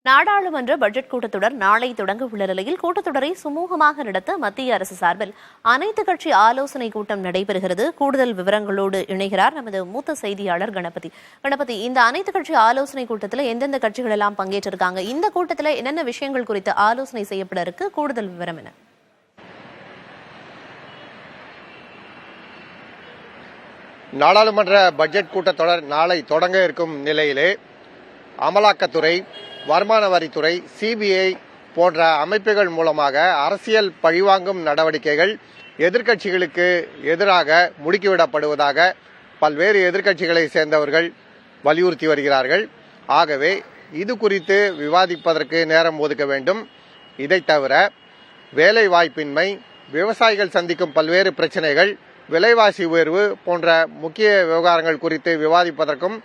நாடாளுமன்ற பட்ஜெட் கூட்டத்தொடர் நாளை தொடங்க உள்ள நிலையில் கூட்டத்தொடரை சுமூகமாக நடத்த மத்திய அரசு சார்பில் அனைத்து கட்சி ஆலோசனை கூட்டம் நடைபெறுகிறது. கூடுதல் விவரங்களோடு இணைகிறார் நமது மூத்த செய்தியாளர் கணபதி. இந்த அனைத்து கட்சி ஆலோசனை கூட்டத்தில் எந்தெந்த கட்சிகள் எல்லாம் பங்கேற்றிருக்காங்க? இந்த கூட்டத்தில் என்னென்ன விஷயங்கள் குறித்து ஆலோசனை செய்யப்பட இருக்கு? கூடுதல் விவரம் என்ன? நாடாளுமன்ற பட்ஜெட் கூட்டத்தொடர் நாளை தொடங்க இருக்கும் நிலையிலே அமலாக்கத்துறை, வருமான வரித்துறை, சிபிஐ போன்ற அமைப்புகள் மூலமாக அரசியல் பழிவாங்கும் நடவடிக்கைகள் எதிர்க்கட்சிகளுக்கு எதிராக முடுக்கிவிடப்படுவதாக பல்வேறு எதிர்க்கட்சிகளை சேர்ந்தவர்கள் வலியுறுத்தி வருகிறார்கள். ஆகவே இது குறித்து விவாதிப்பதற்கு நேரம் ஒதுக்க வேண்டும். இதை தவிர வேலை வாய்ப்பின்மை, விவசாயிகள் சந்திக்கும் பல்வேறு பிரச்சனைகள், விலைவாசி உயர்வு போன்ற முக்கிய விவகாரங்கள் குறித்து விவாதிப்பதற்கும்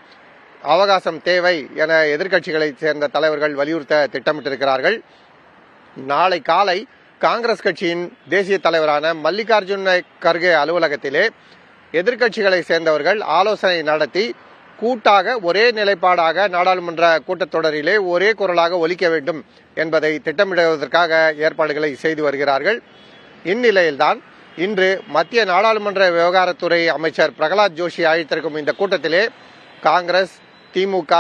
அவகாசம் தேவை என எதிர்க்கட்சிகளை சேர்ந்த தலைவர்கள் வலியுறுத்த திட்டமிட்டிருக்கிறார்கள். நாளை காலை காங்கிரஸ் கட்சியின் தேசிய தலைவரான மல்லிகார்ஜுன கர்கே அலுவலகத்திலே எதிர்க்கட்சிகளை சேர்ந்தவர்கள் ஆலோசனை நடத்தி கூட்டாக ஒரே நிலைப்பாடாக நாடாளுமன்ற கூட்டத்தொடரிலே ஒரே குரலாக ஒலிக்க வேண்டும் என்பதை திட்டமிடுவதற்காக ஏற்பாடுகளை செய்து வருகிறார்கள். இந்நிலையில்தான் இன்று மத்திய நாடாளுமன்ற விவகாரத்துறை அமைச்சர் பிரகலாத் ஜோஷி அழைத்திருக்கும் இந்த கூட்டத்திலே காங்கிரஸ், திமுக,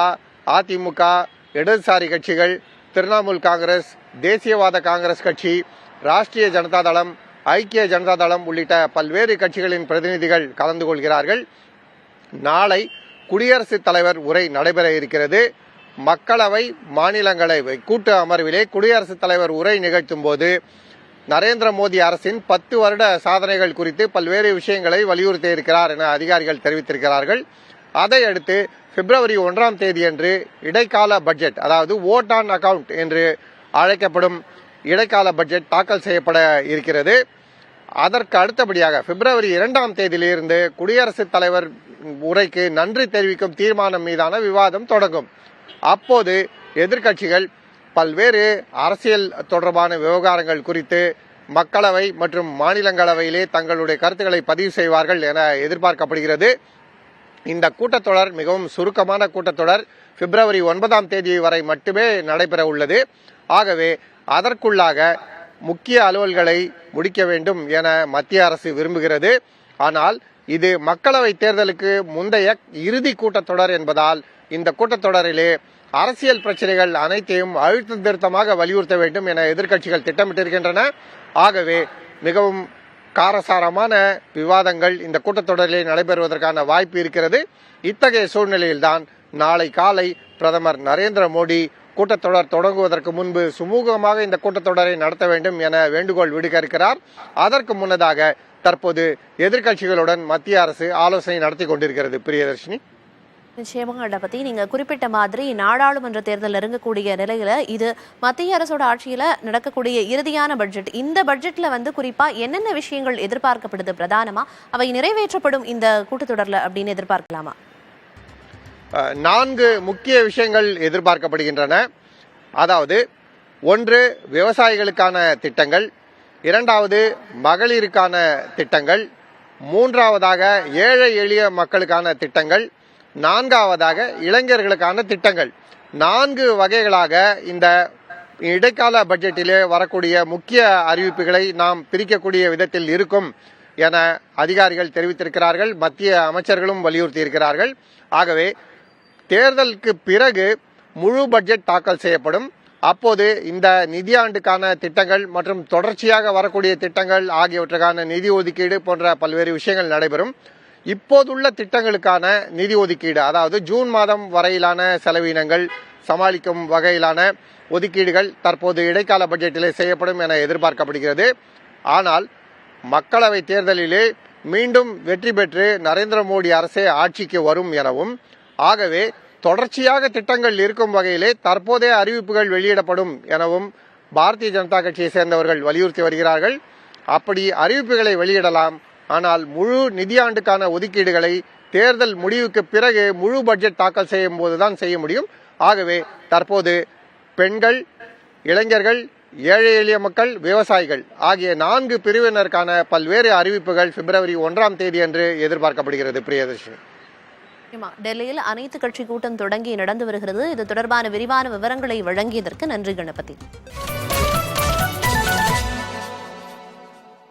அதிமுக, இடதுசாரி கட்சிகள், திரிணாமுல் காங்கிரஸ், தேசியவாத காங்கிரஸ் கட்சி, ராஷ்டிரிய ஜனதா தளம், ஐக்கிய ஜனதா தளம் உள்ளிட்ட பல்வேறு கட்சிகளின் பிரதிநிதிகள் கலந்து கொள்கிறார்கள். நாளை குடியரசுத் தலைவர் உரை நடைபெற இருக்கிறது. மக்களவை, மாநிலங்களவை கூட்டு அமர்விலே குடியரசுத் தலைவர் உரை நிகழ்த்தும் போது நரேந்திர மோடி அரசின் 10 வருட சாதனைகள் குறித்து பல்வேறு விஷயங்களை வலியுறுத்தி இருக்கிறார் என அதிகாரிகள் தெரிவித்திருக்கிறார்கள். அதையடுத்து பிப்ரவரி 1ஆம் தேதியன்று இடைக்கால பட்ஜெட், அதாவது ஓட் ஆன் அக்கவுண்ட் என்று அழைக்கப்படும் இடைக்கால பட்ஜெட் தாக்கல் செய்யப்பட இருக்கிறது. அதற்கு அடுத்தபடியாக பிப்ரவரி 2ஆம் தேதியிலிருந்து குடியரசுத் தலைவர் உரைக்கு நன்றி தெரிவிக்கும் தீர்மானம் மீதான விவாதம் தொடங்கும். அப்போது எதிர்க்கட்சிகள் பல்வேறு அரசியல் தொடர்பான விவகாரங்கள் குறித்து மக்களவை மற்றும் மாநிலங்களவையிலே தங்களுடைய கருத்துக்களை பதிவு செய்வார்கள் என எதிர்பார்க்கப்படுகிறது. இந்த கூட்டத்தொடர் மிகவும் சுருக்கமான கூட்டத்தொடர். பிப்ரவரி 9ஆம் தேதி வரை மட்டுமே நடைபெற உள்ளது. ஆகவே அதற்குள்ளாக முக்கிய அலுவல்களை முடிக்க வேண்டும் என மத்திய அரசு விரும்புகிறது. ஆனால் இது மக்களவை தேர்தலுக்கு முந்தைய இறுதி கூட்டத்தொடர் என்பதால் இந்த கூட்டத்தொடரிலே அரசியல் பிரச்சனைகள் அனைத்தையும் அழுத்த திருத்தமாக வலியுறுத்த வேண்டும் என எதிர்க்கட்சிகள் திட்டமிட்டிருக்கின்றன. ஆகவே மிகவும் காரசாரமான விவாதங்கள் இந்த கூட்டத்தொடரிலே நடைபெறுவதற்கான வாய்ப்பு இருக்கிறது. இத்தகைய சூழ்நிலையில்தான் நாளை காலை பிரதமர் நரேந்திர மோடி கூட்டத்தொடர் தொடங்குவதற்கு முன்பு சுமூகமாக இந்த கூட்டத்தொடரை நடத்த வேண்டும் என வேண்டுகோள் விடுக்க இருக்கிறார். அதற்கு முன்னதாக தற்போது எதிர்க்கட்சிகளுடன் மத்திய அரசு ஆலோசனை நடத்தி கொண்டிருக்கிறது. பிரியதர்ஷினி, நிச்சயமாக கணபதி, நீங்க குறிப்பிட்ட மாதிரி நாடாளுமன்ற தேர்தல் நெருங்கக்கூடிய நிலையில இது மத்திய அரசோட ஆட்சியில நடக்கக்கூடிய இறுதியான பட்ஜெட். இந்த பட்ஜெட்ல குறிப்பா என்னென்ன விஷயங்கள் எதிர்பார்க்கப்படுது? பிரதானமா அவை நிறைவேற்றப்படும் இந்த கூட்டத்தொடர்ல அப்படின்னு எதிர்பார்க்கலாமா? 4 முக்கிய விஷயங்கள் எதிர்பார்க்கப்படுகின்றன. அதாவது, 1 விவசாயிகளுக்கான திட்டங்கள், 2வது மகளிருக்கான திட்டங்கள், 3வதாக ஏழை எளிய மக்களுக்கான திட்டங்கள், 4வதாக இளைஞர்களுக்கான திட்டங்கள். 4 வகைகளாக இந்த இடைக்கால பட்ஜெட்டிலே வரக்கூடிய முக்கிய அறிவிப்புகளை நாம் பிரிக்கக்கூடிய விதத்தில் இருக்கும் என அதிகாரிகள் தெரிவித்திருக்கிறார்கள். மத்திய அமைச்சர்களும் வலியுறுத்தி இருக்கிறார்கள். ஆகவே தேர்தலுக்கு பிறகு முழு பட்ஜெட் தாக்கல் செய்யப்படும். அப்போது இந்த நிதியாண்டுக்கான திட்டங்கள் மற்றும் தொடர்ச்சியாக வரக்கூடிய திட்டங்கள் ஆகியவற்றுக்கான நிதி ஒதுக்கீடு போன்ற பல்வேறு விஷயங்கள் நடைபெறும். இப்போதுள்ள திட்டங்களுக்கான நிதி ஒதுக்கீடு, அதாவது ஜூன் மாதம் வரையிலான செலவினங்கள் சமாளிக்கும் வகையிலான ஒதுக்கீடுகள் தற்போது இடைக்கால பட்ஜெட்டிலே செய்யப்படும் என எதிர்பார்க்கப்படுகிறது. ஆனால் மக்களவை தேர்தலிலே மீண்டும் வெற்றி பெற்று நரேந்திர மோடி அரசே ஆட்சிக்கு வரும் எனவும், ஆகவே தொடர்ச்சியாக திட்டங்கள் இருக்கும் வகையிலே தற்போதைய அறிவிப்புகள் வெளியிடப்படும் எனவும் பாரதிய ஜனதா கட்சியை சேர்ந்தவர்கள் வலியுறுத்தி வருகிறார்கள். அப்படி அறிவிப்புகளை வெளியிடலாம். ஆனால் முழு நிதியாண்டுக்கான ஒதுக்கீடுகளை தேர்தல் முடிவுக்கு பிறகு முழு பட்ஜெட் தாக்கல் செய்யும் போதுதான் செய்ய முடியும். ஆகவே தற்போது பெண்கள், இளைஞர்கள், ஏழை எளிய மக்கள், விவசாயிகள் ஆகிய 4 பிரிவினருக்கான பல்வேறு அறிவிப்புகள் பிப்ரவரி 1ஆம் தேதி அன்று எதிர்பார்க்கப்படுகிறது. பிரியதர்ஷினி. டெல்லியில் அனைத்து கட்சி கூட்டம் தொடங்கி நடந்து வருகிறது. இது தொடர்பான விரிவான விவரங்களை வழங்கியதற்கு நன்றி கணபதி.